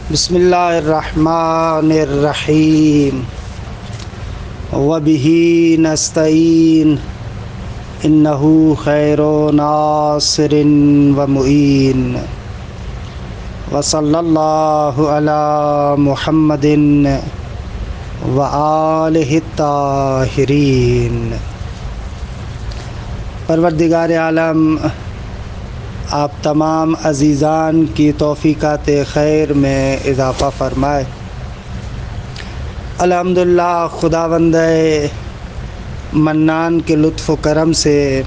بسم اللہ الرحمن الرحیم وبہ نستعین انہ خیر ناصر ومعین وصلی اللہ علی محمد وآلہ الطاہرین۔ پروردگار عالم آپ تمام عزیزان کی توفیقات خیر میں اضافہ فرمائے۔ الحمدللہ خداوند منان کے لطف و کرم سے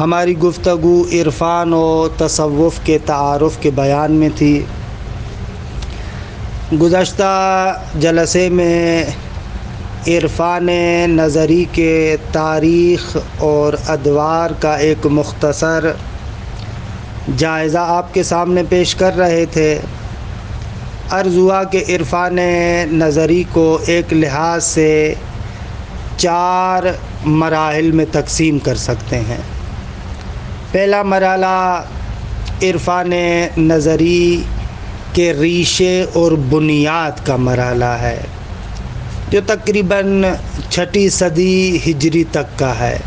ہماری گفتگو عرفان و تصوف کے تعارف کے بیان میں تھی۔ گزشتہ جلسے میں عرفان نظری کے تاریخ اور ادوار کا ایک مختصر جائزہ آپ کے سامنے پیش کر رہے تھے۔ عرض ہوا کہ عرفان نظری کو ایک لحاظ سے 4 مراحل میں تقسیم کر سکتے ہیں۔ پہلا مرحلہ عرفان نظری کے ریشے اور بنیاد کا مرحلہ ہے، جو تقریباً 6 صدی ہجری تک کا ہے۔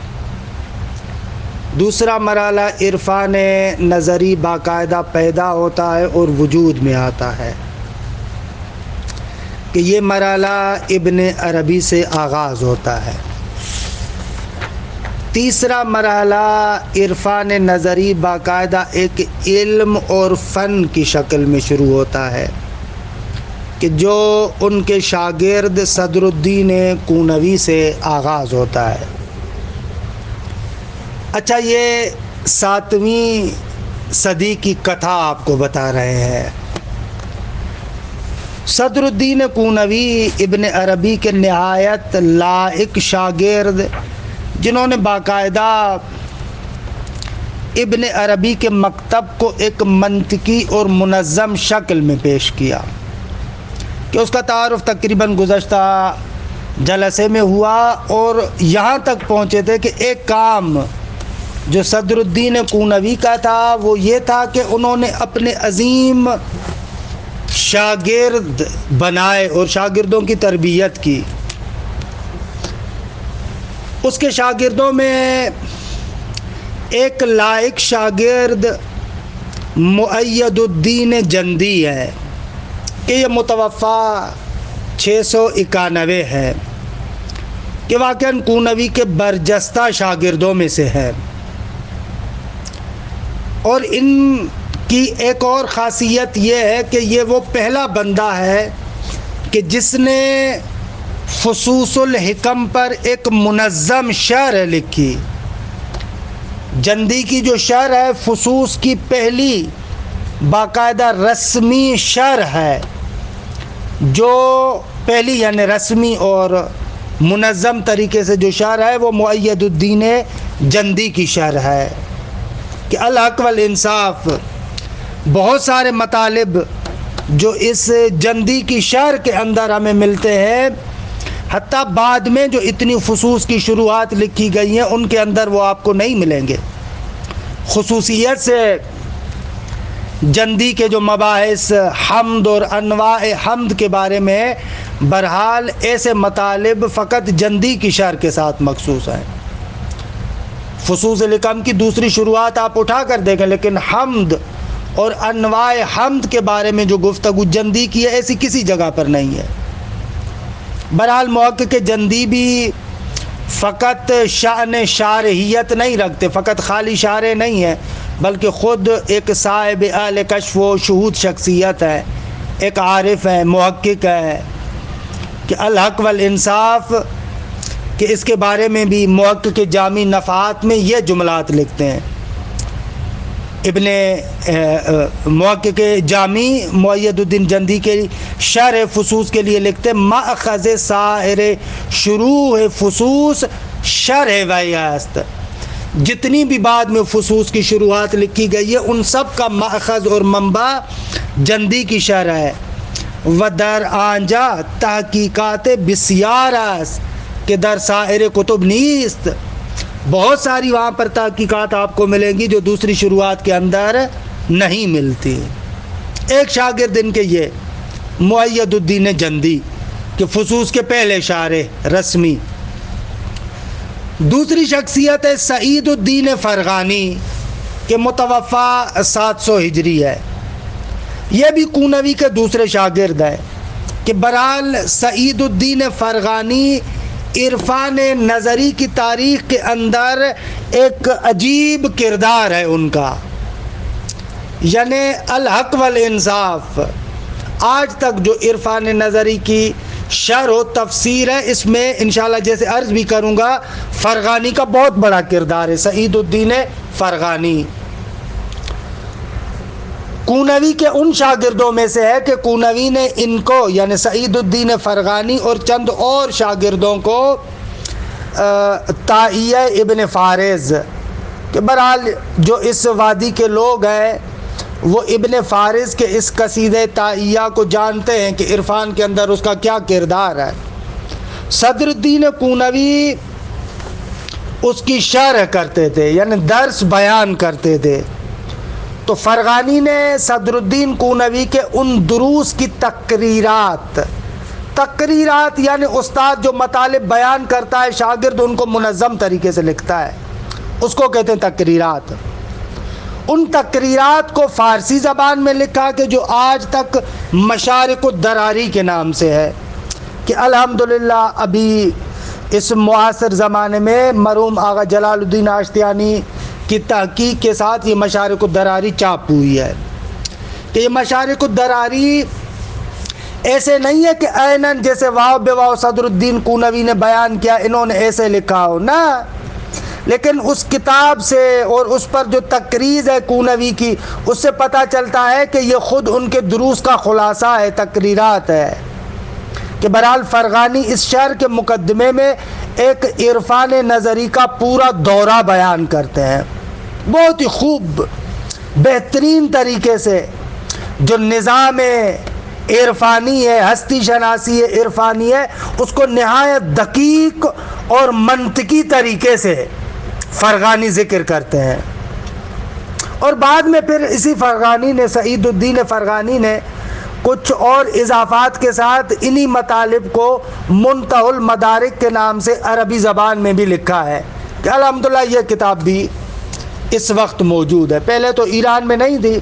دوسرا مرحلہ عرفان نظری باقاعدہ پیدا ہوتا ہے اور وجود میں آتا ہے، کہ یہ مرحلہ ابن عربی سے آغاز ہوتا ہے۔ تیسرا مرحلہ عرفان نظری باقاعدہ ایک علم اور فن کی شکل میں شروع ہوتا ہے، کہ جو ان کے شاگرد صدر الدین کونوی سے آغاز ہوتا ہے۔ اچھا، یہ 7ویں صدی کی کتھا آپ کو بتا رہے ہیں۔ صدر الدین کونوی ابن عربی کے نہایت لائق شاگرد، جنہوں نے باقاعدہ ابن عربی کے مکتب کو ایک منطقی اور منظم شکل میں پیش کیا، کہ اس کا تعارف تقریباً گزشتہ جلسے میں ہوا، اور یہاں تک پہنچے تھے کہ ایک کام جو صدر الدین کونوی کا تھا وہ یہ تھا کہ انہوں نے اپنے عظیم شاگرد بنائے اور شاگردوں کی تربیت کی۔ اس کے شاگردوں میں ایک لائق شاگرد مؤید الدین جندی ہے، کہ یہ متوفی 691 ہے، کہ واقعاً کونوی کے برجستہ شاگردوں میں سے ہے۔ اور ان کی ایک اور خاصیت یہ ہے کہ یہ وہ پہلا بندہ ہے کہ جس نے فصوص الحکم پر ایک منظم شرح لکھی۔ جندی کی جو شرح ہے فصوص کی پہلی باقاعدہ رسمی شرح ہے، جو پہلی یعنی رسمی اور منظم طریقے سے جو شرح ہے وہ مؤید الدین جندی کی شرح ہے، کہ الحق والانصاف بہت سارے مطالب جو اس جندی کی شرح کے اندر ہمیں ملتے ہیں، حتیٰ بعد میں جو اتنی فصوص کی شروعات لکھی گئی ہیں ان کے اندر وہ آپ کو نہیں ملیں گے۔ خصوصیت سے جندی کے جو مباحث حمد اور انواع حمد کے بارے میں بہرحال ایسے مطالب فقط جندی کی شرح کے ساتھ مخصوص ہیں۔ فصوص الحکم کی دوسری شروعات آپ اٹھا کر دیکھیں، لیکن حمد اور انواع حمد کے بارے میں جو گفتگو جندی کی ہے ایسی کسی جگہ پر نہیں ہے۔ بہرحال محقق جندی بھی فقط شأن شارحیت نہیں رکھتے، فقط خالی شارح نہیں ہے، بلکہ خود ایک صاحب اہل کشف و شہود شخصیت ہے، ایک عارف ہے، محقق ہے، کہ الحق والانصاف کہ اس کے بارے میں بھی محقق جامع نفحات میں یہ جملات لکھتے ہیں۔ ابن محقق جامع مؤید الدین جندی کے شرح فصوص کے لیے لکھتے ہیں، مأخذ سائر شروع فصوص شرح وحی است۔ جتنی بھی بعد میں فصوص کی شروعات لکھی گئی ہے ان سب کا مأخذ اور منبع جندی کی شرح ہے۔ و در آنجا تحقیقات بسیار است کہ در سائر کتب نیست۔ بہت ساری وہاں پر تحقیقات آپ کو ملیں گی جو دوسری شروعات کے اندر نہیں ملتی۔ ایک شاگرد ان کے یہ مؤید الدین جندی کہ فصوص کے پہلے شارح رسمی. دوسری شخصیت ہے سعید الدین فرغانی کہ متوفی 700 ہجری ہے. یہ بھی قونوی کے دوسرے شاگرد ہیں کہ بہرحال سعید الدین فرغانی عرفان نظری کی تاریخ کے اندر ایک عجیب کردار ہے ان کا، یعنی الحق والانصاف. آج تک جو عرفان نظری کی شرح و تفسیر ہے اس میں انشاءاللہ جیسے عرض بھی کروں گا فرغانی کا بہت بڑا کردار ہے. سعید الدین فرغانی قونوی کے ان شاگردوں میں سے ہے کہ قونوی نے ان کو یعنی سعید الدین فرغانی اور چند اور شاگردوں کو طائیہ ابن فارز کہ بہرحال جو اس وادی کے لوگ ہیں وہ ابن فارز کے اس قصیدہ طائیہ کو جانتے ہیں کہ عرفان کے اندر اس کا کیا کردار ہے. صدر الدین قونوی اس کی شرح کرتے تھے یعنی درس بیان کرتے تھے. تو فرغانی نے صدر الدین قونوی کے ان دروس کی تقریرات یعنی استاد جو مطالب بیان کرتا ہے شاگرد ان کو منظم طریقے سے لکھتا ہے، اس کو کہتے ہیں تقریرات. ان تقریرات کو فارسی زبان میں لکھا کہ جو آج تک مشارق الدراری کے نام سے ہے کہ الحمدللہ ابھی اس معاصر زمانے میں مرحوم آغا جلال الدین آشتیانی کی تحقیق کے ساتھ یہ مشارق الدراری چاپ ہوئی ہے. کہ یہ مشارق الدراری ایسے نہیں ہے کہ عیناً جیسے واو بے واو صدر الدین قونوی نے بیان کیا انہوں نے ایسے لکھا ہو نہ، لیکن اس کتاب سے اور اس پر جو تقریر ہے قونوی کی اس سے پتہ چلتا ہے کہ یہ خود ان کے دروس کا خلاصہ ہے، تقریرات ہے. کہ بہرحال فرغانی اس شعر کے مقدمے میں ایک عرفان نظری کا پورا دورہ بیان کرتے ہیں بہت ہی خوب بہترین طریقے سے. جو نظام عرفانی ہے، ہستی شناسی عرفانی ہے، اس کو نہایت دقیق اور منطقی طریقے سے فرغانی ذکر کرتے ہیں. اور بعد میں پھر اسی فرغانی نے سعید الدین فرغانی نے کچھ اور اضافات کے ساتھ انہی مطالب کو منتہی المدارک کے نام سے عربی زبان میں بھی لکھا ہے کہ الحمدللہ یہ کتاب بھی اس وقت موجود ہے. پہلے تو ایران میں نہیں تھی.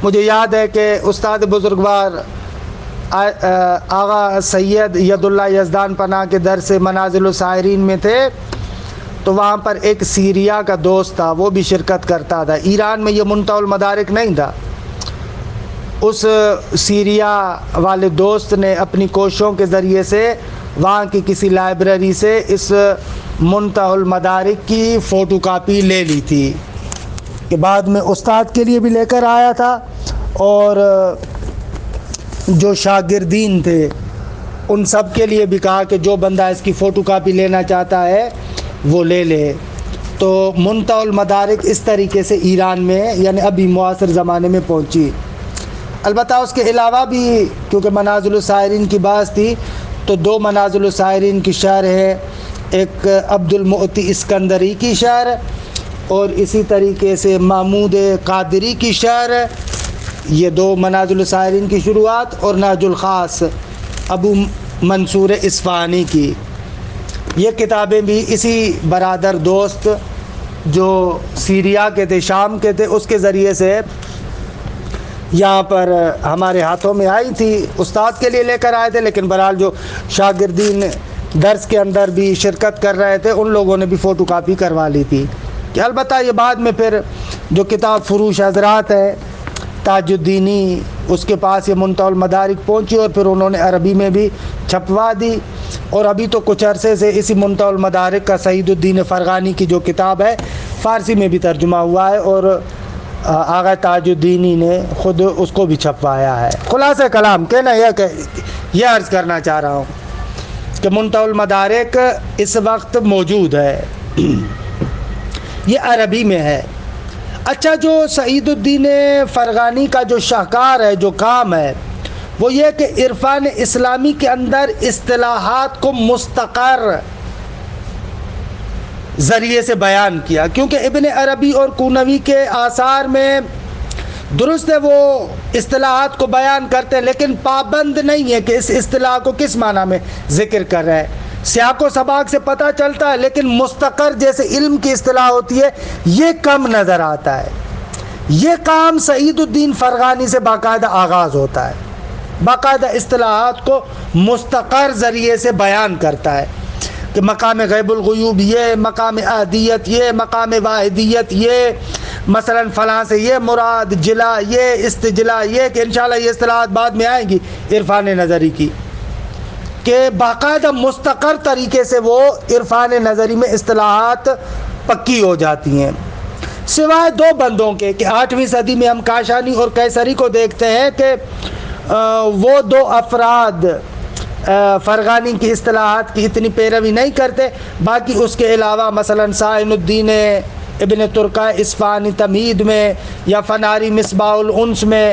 مجھے یاد ہے کہ استاد بزرگوار آغا سید ید اللہ یزدان پناہ کے درس منازل السائرین میں تھے تو وہاں پر ایک سیریا کا دوست تھا، وہ بھی شرکت کرتا تھا. ایران میں یہ منتہی المدارک نہیں تھا. اس سیریا والے دوست نے اپنی کوششوں کے ذریعے سے وہاں کی کسی لائبریری سے اس منتہی المدارک کی فوٹو کاپی لے لی تھی کہ بعد میں استاد کے لیے بھی لے کر آیا تھا اور جو شاگردین تھے ان سب کے لیے بھی کہا کہ جو بندہ اس کی فوٹو کاپی لینا چاہتا ہے وہ لے لے. تو منتہی المدارک اس طریقے سے ایران میں یعنی ابھی معاصر زمانے میں پہنچی. البتہ اس کے علاوہ بھی کیونکہ منازل السائرین کی بات تھی تو دو منازل السائرین کی شعر ہے، ایک عبد المعطی اسکندری کی شعر اور اسی طریقے سے محمود قادری کی شعر. یہ دو منازل السائرین کی شروعات اور نہج الخاص ابو منصور اصفہانی کی. یہ کتابیں بھی اسی برادر دوست جو سیریا کے تھے، شام کے تھے، اس کے ذریعے سے یہاں پر ہمارے ہاتھوں میں آئی تھی. استاد کے لیے لے کر آئے تھے لیکن بہرحال جو شاگردین درس کے اندر بھی شرکت کر رہے تھے ان لوگوں نے بھی فوٹو کاپی کروا لی تھی. کہ البتہ یہ بعد میں پھر جو کتاب فروش حضرات ہے تاج الدینی اس کے پاس یہ منتہی المدارک پہنچی اور پھر انہوں نے عربی میں بھی چھپوا دی. اور ابھی تو کچھ عرصے سے اسی منتہی المدارک کا سعید الدین فرغانی کی جو کتاب ہے فارسی میں بھی ترجمہ ہوا ہے اور آغا تاج الدینی نے خود اس کو بھی چھپوایا ہے. خلاصہ کلام کہنا یہ عرض کرنا چاہ رہا ہوں کہ منتہی المدارک اس وقت موجود ہے، یہ عربی میں ہے. اچھا، جو سعید الدین فرغانی کا جو شاہکار ہے، جو کام ہے وہ یہ کہ عرفان اسلامی کے اندر اصطلاحات کو مستقر ذریعے سے بیان کیا. کیونکہ ابن عربی اور قونوی کے آثار میں درست ہے وہ اصطلاحات کو بیان کرتے ہیں لیکن پابند نہیں ہے کہ اس اصطلاح کو کس معنی میں ذکر کر رہے ہیں. سیاق و سباق سے پتہ چلتا ہے لیکن مستقر جیسے علم کی اصطلاح ہوتی ہے یہ کم نظر آتا ہے. یہ کام سعید الدین فرغانی سے باقاعدہ آغاز ہوتا ہے, باقاعدہ اصطلاحات کو مستقر ذریعے سے بیان کرتا ہے کہ مقام غیب الغیوب یہ, مقام احدیت یہ, مقام واحدیت یہ, مثلا فلاں سے یہ مراد, جلا یہ, استجلا یہ, کہ انشاءاللہ یہ اصطلاحات بعد میں آئیں گی عرفان نظری کی, کہ باقاعدہ مستقر طریقے سے وہ عرفان نظری میں اصطلاحات پکی ہو جاتی ہیں. سوائے دو بندوں کے کہ 8ویں صدی میں ہم کاشانی اور قیصری کو دیکھتے ہیں کہ وہ دو افراد فرغانی کی اصطلاحات کی اتنی پیروی نہیں کرتے. باقی اس کے علاوہ مثلا سائن الدین ابن ترکہ اصفہانی تمہید میں یا فناری مصباح الانس میں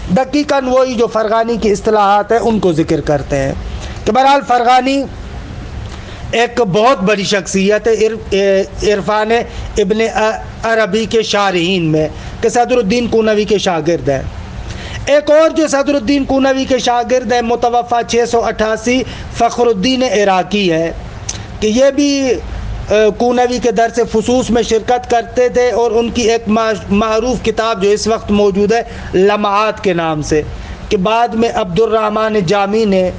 دقیقاً وہی جو فرغانی کی اصطلاحات ہیں ان کو ذکر کرتے ہیں. کہ بہرحال فرغانی ایک بہت بڑی شخصیت ہے عرفان ابن عربی کے شارحین میں, کہ صدر الدین قونوی کے شاگرد ہیں. ایک اور جو صدر الدین قونوی کے شاگرد ہیں متوفہ 688 فخر الدین عراقی ہے, کہ یہ بھی قونوی کے درس فصوص میں شرکت کرتے تھے, اور ان کی ایک معروف کتاب جو اس وقت موجود ہے لمعات کے نام سے, کہ بعد میں عبد الرحمن جامی نے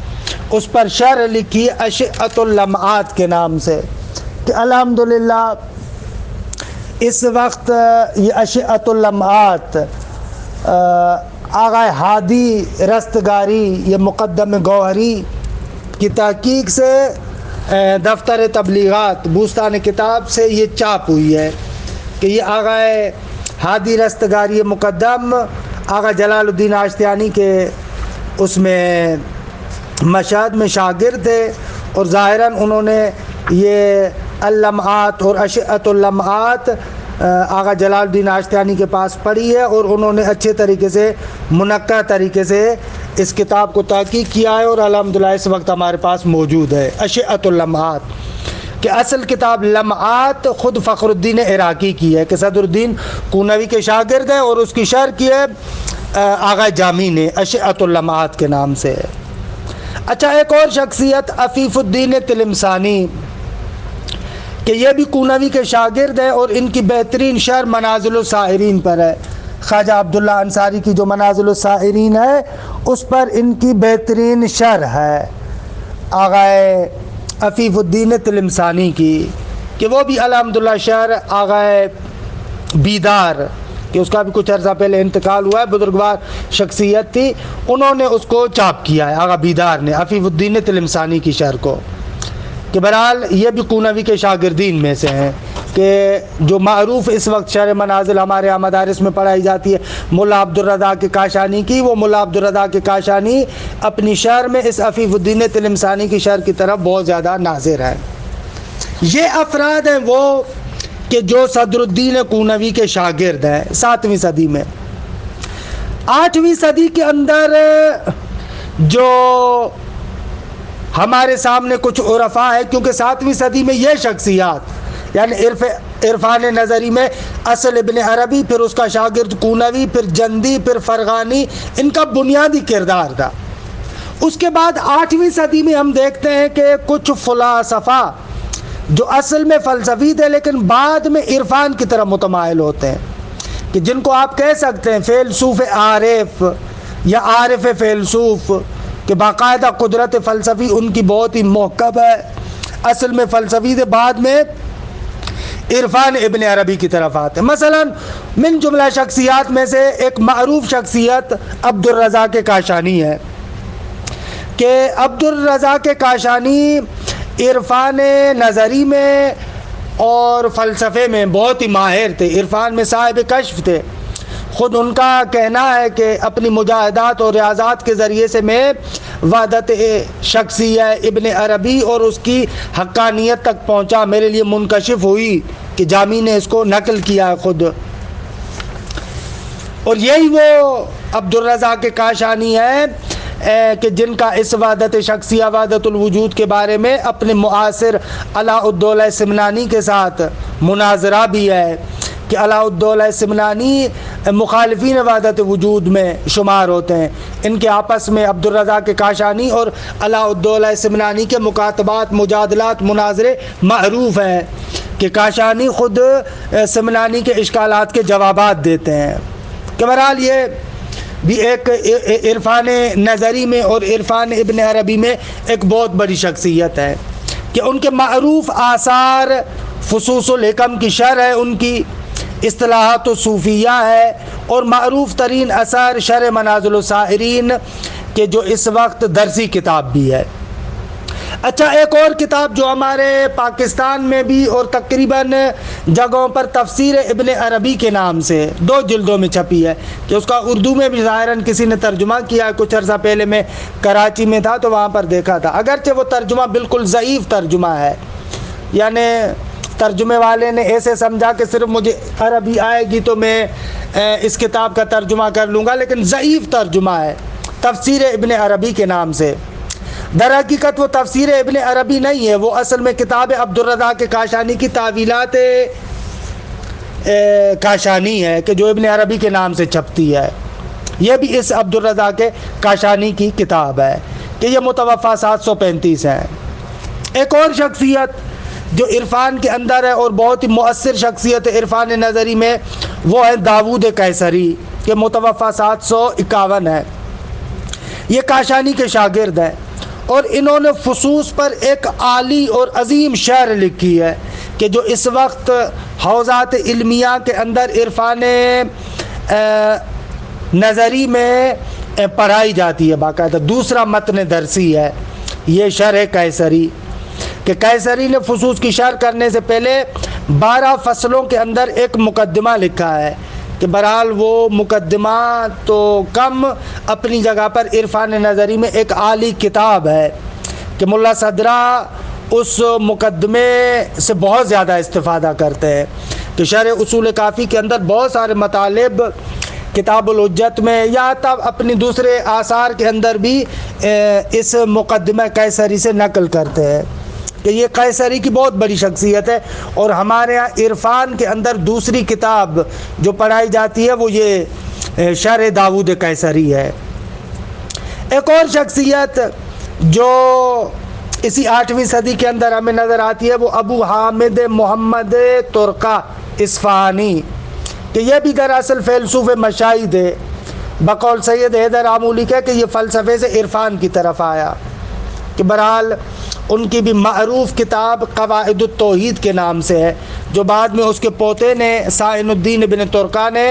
اس پر شرح لکھی اشعۃ اللمعات کے نام سے. کہ الحمدللہ اس وقت یہ اشعۃ اللمعات آغا ہادی رستگاری یہ مقدم گوہری کی تحقیق سے دفتر تبلیغات بوستان کتاب سے یہ چاپ ہوئی ہے, کہ یہ آغا ہادی رستگاری مقدم آغا جلال الدین آشتیانی کے اس میں مشہد میں شاگرد تھے, اور ظاہراً انہوں نے یہ اللمعات اور اشعۃ اللمعات آغا جلال الدین آشتیانی کے پاس پڑھی ہے, اور انہوں نے اچھے طریقے سے منقع طریقے سے اس کتاب کو تحقیق کیا ہے, اور الحمدللہ اس وقت ہمارے پاس موجود ہے اشعۃ اللمعات. کہ اصل کتاب لمعات خود فخر الدین عراقی کی ہے, کہ صدر الدین قونوی کے شاگرد ہے, اور اس کی شرح کی ہے آغا جامی نے اشعۃ اللمعات کے نام سے. اچھا, ایک اور شخصیت عفیف الدین تلمسانی, کہ یہ بھی قونوی کے شاگرد ہیں, اور ان کی بہترین شرح منازل السائرین پر ہے. خواجہ عبداللہ انصاری کی جو منازل السائرین ہے اس پر ان کی بہترین شرح ہے آغا عفیف الدین تلمسانی کی, کہ وہ بھی الحمدللہ شرح آغا بیدار, کہ اس کا بھی کچھ عرصہ پہلے انتقال ہوا ہے, بزرگوار شخصیت تھی, انہوں نے اس کو چاپ کیا ہے آغا بیدار نے عفیف الدین تلمسانی کی شرح کو. کہ بہرحال یہ بھی قونوی کے شاگردین میں سے ہیں, کہ جو معروف اس وقت شرح منازل ہمارے یہاں مدارس میں پڑھائی جاتی ہے ملا عبدالرضا کے کاشانی کی, وہ ملا عبدالرضا کے کاشانی اپنی شرح میں اس عفیف الدین تلمسانی کی شرح کی طرف بہت زیادہ ناظر ہیں. یہ افراد ہیں وہ کہ جو صدر الدین قونوی کے شاگرد ہیں 7ویں صدی میں. 8ویں صدی کے اندر جو ہمارے سامنے کچھ عرفاء ہے, کیونکہ 7ویں صدی میں یہ شخصیات یعنی عرفان نظری میں اصل ابن عربی, پھر اس کا شاگرد قونوی, پھر جندی, پھر فرغانی, ان کا بنیادی کردار تھا. اس کے بعد 8ویں صدی میں ہم دیکھتے ہیں کہ کچھ فلاسفہ جو اصل میں فلسفی تھے لیکن بعد میں عرفان کی طرف متمائل ہوتے ہیں, کہ جن کو آپ کہہ سکتے ہیں فیلسوف عارف یا عارف فیلسوف, کہ باقاعدہ قدرت فلسفی ان کی بہت ہی محکم ہے, اصل میں فلسفی تھے, بعد میں عرفان ابن عربی کی طرف آتے ہیں. مثلا من جملہ شخصیات میں سے ایک معروف شخصیت عبد الرضا کے کاشانی ہے, کہ عبد الرضا کے کاشانی عرفان نظری میں اور فلسفے میں بہت ہی ماہر تھے, عرفان میں صاحب کشف تھے. خود ان کا کہنا ہے کہ اپنی مجاہدات اور ریاضات کے ذریعے سے میں وحدت شخصیہ ابن عربی اور اس کی حقانیت تک پہنچا, میرے لیے منکشف ہوئی, کہ جامی نے اس کو نقل کیا ہے خود. اور یہی وہ عبد الرضا کے کاشانی ہے کہ جن کا اس وحدت شخصیہ وحدت الوجود کے بارے میں اپنے معاصر علاء الدولہ سمنانی کے ساتھ مناظرہ بھی ہے, کہ علاء الدولہ سمنانی مخالفین وحدت وجود میں شمار ہوتے ہیں. ان کے آپس میں عبدالرزاق کاشانی اور علاء الدولہ سمنانی کے مکاتبات، مجادلات، مناظرے معروف ہیں کہ کاشانی خود سمنانی کے اشکالات کے جوابات دیتے ہیں. کہ بہرحال یہ بھی ایک عرفان نظری میں اور عرفان ابن عربی میں ایک بہت بڑی شخصیت ہے کہ ان کے معروف آثار فصوص الحکم کی شرح ہے، ان کی اصطلاحات الصوفیہ ہے، اور معروف ترین اثر شرح منازل السائرین کہ جو اس وقت درسی کتاب بھی ہے. اچھا، ایک اور کتاب جو ہمارے پاکستان میں بھی اور تقریباً جگہوں پر تفسیر ابن عربی کے نام سے 2 جلدوں میں چھپی ہے کہ اس کا اردو میں بھی ظاہراً کسی نے ترجمہ کیا. کچھ عرصہ پہلے میں کراچی میں تھا تو وہاں پر دیکھا تھا، اگرچہ وہ ترجمہ بالکل ضعیف ترجمہ ہے، یعنی ترجمے والے نے ایسے سمجھا کہ صرف مجھے عربی آئے گی تو میں اس کتاب کا ترجمہ کر لوں گا، لیکن ضعیف ترجمہ ہے تفسیر ابن عربی کے نام سے. در حقیقت وہ تفسیر ابن عربی نہیں ہے، وہ اصل میں کتاب عبدالرزاق کاشانی کی تعویلات کاشانی ہے کہ جو ابن عربی کے نام سے چھپتی ہے. یہ بھی اس عبدالرزاق کاشانی کی کتاب ہے کہ یہ متوفہ 735 ہے. ایک اور شخصیت جو عرفان کے اندر ہے اور بہت ہی مؤثر شخصیت عرفان نظری میں، وہ ہے داود قیصری کہ متوفہ 751 ہے. یہ کاشانی کے شاگرد ہیں اور انہوں نے فصوص پر ایک عالی اور عظیم شعر لکھی ہے کہ جو اس وقت حوزات علمیہ کے اندر عرفان نظری میں پڑھائی جاتی ہے باقاعدہ. دوسرا متن درسی ہے یہ شرح قیصری کہ قیصری نے فصوص کی شرح کرنے سے پہلے 12 فصلوں کے اندر ایک مقدمہ لکھا ہے کہ بہرحال وہ مقدمہ تو کم اپنی جگہ پر عرفان نظری میں ایک عالی کتاب ہے کہ ملا صدرہ اس مقدمے سے بہت زیادہ استفادہ کرتے ہیں کہ شرح اصول کافی کے اندر بہت سارے مطالب کتاب الحجت میں یا تب اپنی دوسرے آثار کے اندر بھی اس مقدمہ قیصری سے نقل کرتے ہیں کہ یہ قیصری کی بہت بڑی شخصیت ہے. اور ہمارے یہاں عرفان کے اندر دوسری کتاب جو پڑھائی جاتی ہے وہ یہ شرح داود قیصری ہے. ایک اور شخصیت جو اسی 8ویں صدی کے اندر ہمیں نظر آتی ہے وہ ابو حامد محمد ترقہ اصفہانی کہ یہ بھی دراصل فیلسوف مشاہد ہے. بقول سید حیدر آمولی کہ یہ فلسفے سے عرفان کی طرف آیا کہ بہرحال ان کی بھی معروف کتاب قواعد التوحید کے نام سے ہے جو بعد میں اس کے پوتے نے سائن الدین ابن ترقہ نے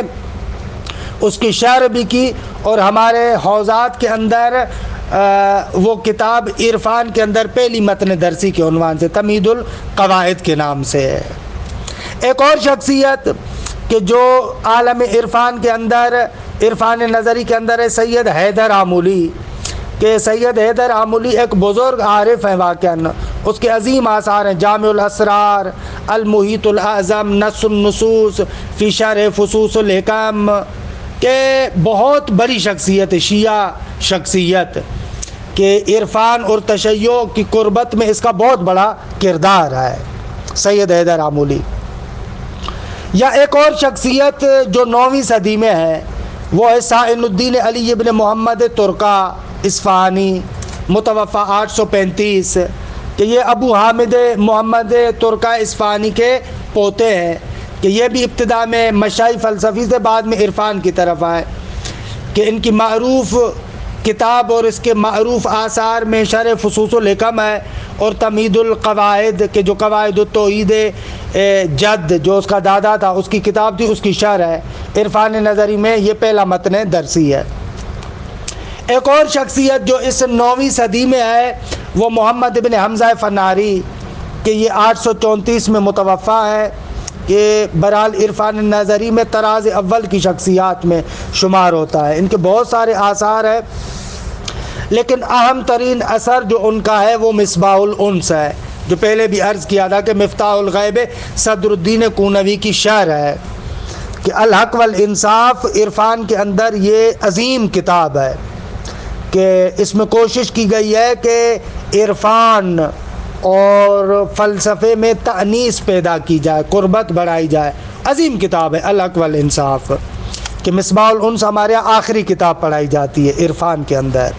اس کی شرح بھی کی اور ہمارے حوزات کے اندر وہ کتاب عرفان کے اندر پہلی متن درسی کے عنوان سے تمہید القواعد کے نام سے ہے. ایک اور شخصیت کہ جو عالم عرفان کے اندر عرفان نظری کے اندر ہے سید حیدر آمولی کہ سید حیدر آمولی ایک بزرگ عارف ہیں واقعاً. اس کے عظیم آثار ہیں جامع الاسرار، المحیط الاعظم، نص النصوص فی شرح فصوص الحکم کہ بہت بڑی شخصیت ہے، شیعہ شخصیت کہ عرفان اور تشیع کی قربت میں اس کا بہت بڑا کردار ہے سید حیدر آمولی. یا ایک اور شخصیت جو 9ویں صدی میں ہے وہ ہے سائن الدین علی ابن محمد ترقہ اصفہانی متوفہ 835 کہ یہ ابو حامد محمد ترقہ اصفہانی کے پوتے ہیں کہ یہ بھی ابتدا میں مشائی فلسفی سے بعد میں عرفان کی طرف آئے کہ ان کی معروف کتاب اور اس کے معروف آثار میں شرح فصوص الحکم ہے اور تمہید القواعد کہ جو قواعد التوحید جد جو اس کا دادا تھا اس کی کتاب تھی اس کی شرح ہے. عرفان نظری میں یہ پہلا متن درسی ہے. ایک اور شخصیت جو اس 9ویں صدی میں ہے وہ محمد ابن حمزہ فناری کہ یہ 834 میں متوفہ ہے کہ بہرحال عرفان نظری میں طراز اول کی شخصیات میں شمار ہوتا ہے. ان کے بہت سارے آثار ہیں لیکن اہم ترین اثر جو ان کا ہے وہ مصباح الانس ہے جو پہلے بھی عرض کیا تھا کہ مفتاح الغیب صدر الدین کونوی کی شرح ہے کہ الحق والانصاف عرفان کے اندر یہ عظیم کتاب ہے کہ اس میں کوشش کی گئی ہے کہ عرفان اور فلسفے میں تانیس پیدا کی جائے، قربت بڑھائی جائے۔ عظیم کتاب ہے الحق والانصاف، کہ مصباح الانس ہمارے یہاں آخری کتاب پڑھائی جاتی ہے عرفان کے اندر۔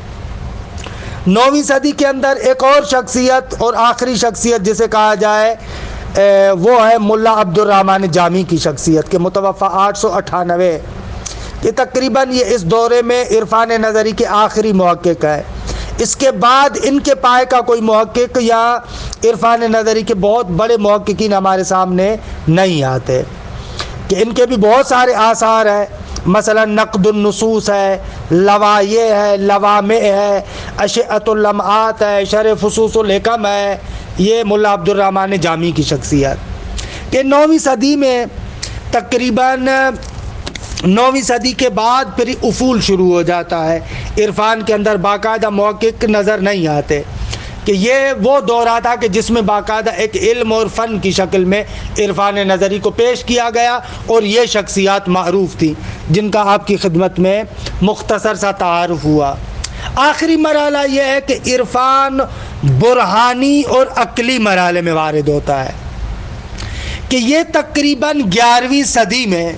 9ویں صدی کے اندر ایک اور شخصیت اور آخری شخصیت جسے کہا جائے وہ ہے ملا عبد الرحمن جامی کی شخصیت، کہ متوفی 898، کہ تقریباً یہ اس دورے میں عرفان نظری کے آخری محقق ہے۔ اس کے بعد ان کے پائے کا کوئی محقق یا عرفان نظری کے بہت بڑے محققین ہمارے سامنے نہیں آتے، کہ ان کے بھی بہت سارے آثار ہیں، مثلا نقد النصوص ہے، لوایح ہے، لوامع ہے، اشعۃ اللمعات ہے، شرح فصوص الحکم ہے، یہ ملا عبد الرحمن جامی کی شخصیت۔ کہ 9ویں صدی میں تقریباً 9ویں صدی کے بعد پھر افول شروع ہو جاتا ہے، عرفان کے اندر باقاعدہ محقق نظر نہیں آتے، کہ یہ وہ دور تھا کہ جس میں باقاعدہ ایک علم اور فن کی شکل میں عرفان نظری کو پیش کیا گیا، اور یہ شخصیات معروف تھیں جن کا آپ کی خدمت میں مختصر سا تعارف ہوا۔ آخری مرحلہ یہ ہے کہ عرفان برہانی اور عقلی مرحلے میں وارد ہوتا ہے، کہ یہ تقریباً 11ویں صدی میں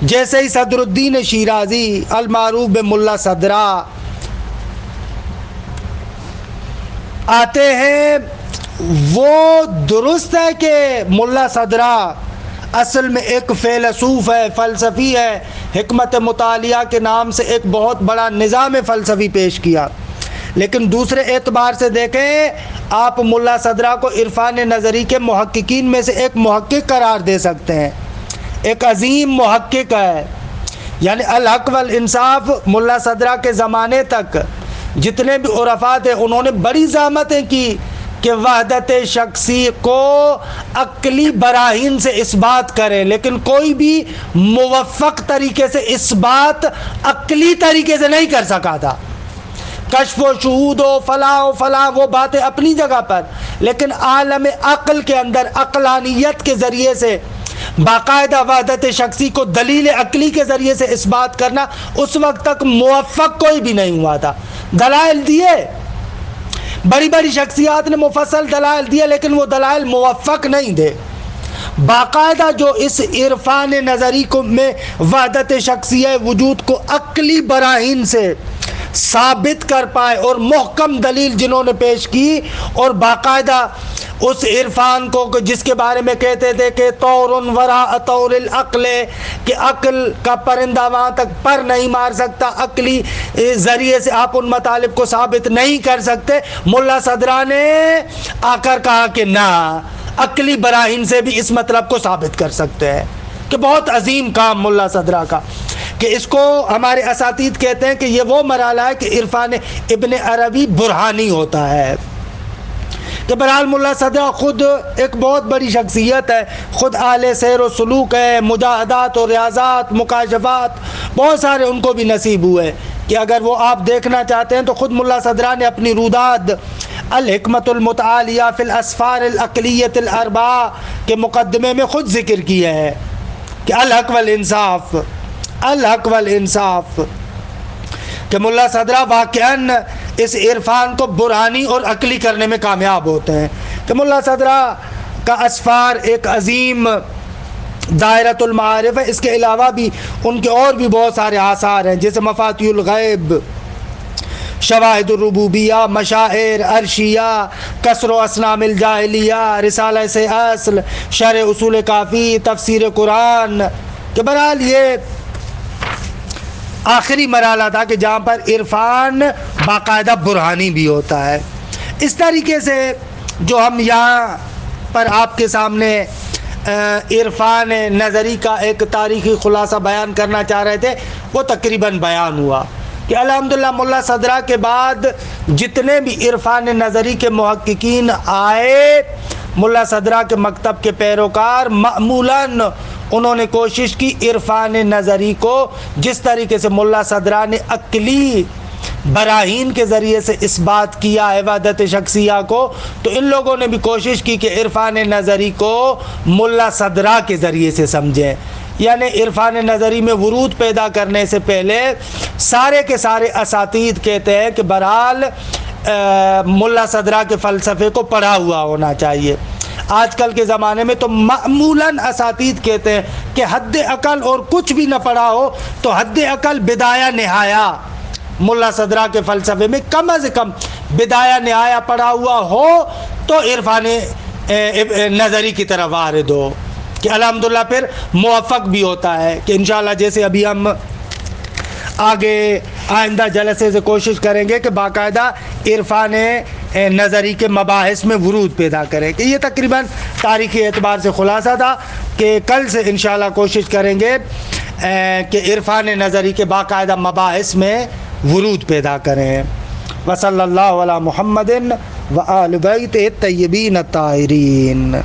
جیسے ہی صدر الدین شیرازی المعروف بملا صدرہ آتے ہیں، وہ درست ہے کہ ملا صدرہ اصل میں ایک فیلسوف ہے، فلسفی ہے، حکمت مطالعہ کے نام سے ایک بہت بڑا نظام فلسفی پیش کیا، لیکن دوسرے اعتبار سے دیکھیں آپ ملا صدرہ کو عرفان نظری کے محققین میں سے ایک محقق قرار دے سکتے ہیں، ایک عظیم محقق ہے۔ یعنی الحق والانصاف ملا صدرہ کے زمانے تک جتنے بھی عرفاء تھے انہوں نے بڑی زحمتیں کی کہ وحدت شخصی کو عقلی براہین سے اثبات کریں، لیکن کوئی بھی موفق طریقے سے اثبات عقلی طریقے سے نہیں کر سکا تھا۔ کشف و شہود و فلاح وہ باتیں اپنی جگہ پر، لیکن عالم عقل کے اندر عقلانیت کے ذریعے سے باقاعدہ وحدت شخصی کو دلیل عقلی کے ذریعے سے اثبات کرنا اس وقت تک موفق کوئی بھی نہیں ہوا تھا۔ دلائل دیے، بڑی بڑی شخصیات نے مفصل دلائل دیے، لیکن وہ دلائل موفق نہیں تھے۔ باقاعدہ جو اس عرفان نظری کو میں وحدت شخصیہ وجود کو عقلی براہین سے ثابت کر پائے اور محکم دلیل جنہوں نے پیش کی، اور باقاعدہ اس عرفان کو جس کے بارے میں کہتے تھے کہ طور وراء طور العقل، کہ عقل کا پرندہ وہاں تک پر نہیں مار سکتا، عقلی ذریعے سے آپ ان مطالب کو ثابت نہیں کر سکتے، ملا صدرہ نے آ کر کہا کہ نہ، عقلی براہین سے بھی اس مطلب کو ثابت کر سکتے ہیں، کہ بہت عظیم کام ملا صدرہ کا، کہ اس کو ہمارے اساتید کہتے ہیں کہ یہ وہ مرحلہ ہے کہ عرفان ابن عربی برہانی ہوتا ہے۔ کہ بہرحال ملا صدرہ خود ایک بہت بڑی شخصیت ہے، خود اہل سیر و سلوک ہے، مجاہدات و ریاضات، مکاشفات بہت سارے ان کو بھی نصیب ہوئے، کہ اگر وہ آپ دیکھنا چاہتے ہیں تو خود ملا صدرہ نے اپنی روداد الحکمت المتعالیہ فی الاسفار العقلیۃ الاربعہ کے مقدمے میں خود ذکر کیا ہے کہ الحق والانصاف، الحق والانصاف، کہ ملا صدرہ واقعاً اس عرفان کو برہانی اور عقلی کرنے میں کامیاب ہوتے ہیں۔ کہ ملا صدرہ کا اسفار ایک عظیم دائرۃ المعارف ہے، اس کے علاوہ بھی ان کے اور بھی بہت سارے آثار ہیں، جیسے مفاتیح الغیب، شواہد الربوبیہ، مشاعر عرشیہ، کسر و اصنام الجاہلیہ، رسالہ سے اصل، شرح اصول کافی، تفسیر قرآن۔ کہ بہرحال یہ آخری مرحلہ تھا کہ جہاں پر عرفان باقاعدہ برہانی بھی ہوتا ہے۔ اس طریقے سے جو ہم یہاں پر آپ کے سامنے عرفان نظری کا ایک تاریخی خلاصہ بیان کرنا چاہ رہے تھے وہ تقریباً بیان ہوا، کہ الحمدللہ ملا صدرہ کے بعد جتنے بھی عرفان نظری کے محققین آئے، ملا صدرہ کے مکتب کے پیروکار معمولاً انہوں نے کوشش کی عرفان نظری کو جس طریقے سے ملا صدرہ نے عقلی براہین کے ذریعے سے اثبات کیا ہے وحدت شخصیہ کو، تو ان لوگوں نے بھی کوشش کی کہ عرفان نظری کو ملا صدرہ کے ذریعے سے سمجھیں۔ یعنی عرفان نظری میں ورود پیدا کرنے سے پہلے سارے کے سارے اساتید کہتے ہیں کہ بہرحال ملا صدرہ کے فلسفے کو پڑھا ہوا ہونا چاہیے۔ آج کل کے زمانے میں تو معمولاً اساتید کہتے ہیں کہ حد عقل اور کچھ بھی نہ پڑھا ہو تو حد عقل بدایہ نہایہ ملا صدرہ کے فلسفے میں کم از کم بدایہ نہایہ پڑھا ہوا ہو تو عرفان نظری کی طرف وارد ہو، کہ الحمدللہ پھر موفق بھی ہوتا ہے کہ انشاءاللہ جیسے ابھی ہم آگے آئندہ جلسے سے کوشش کریں گے کہ باقاعدہ عرفان نظری کے مباحث میں ورود پیدا کریں، کہ یہ تقریباً تاریخی اعتبار سے خلاصہ تھا کہ کل سے انشاءاللہ کوشش کریں گے کہ عرفان نظری کے باقاعدہ مباحث میں ورود پیدا کریں۔ وصلی اللہ علی محمد وآل بیتہ الطیبین الطاہرین۔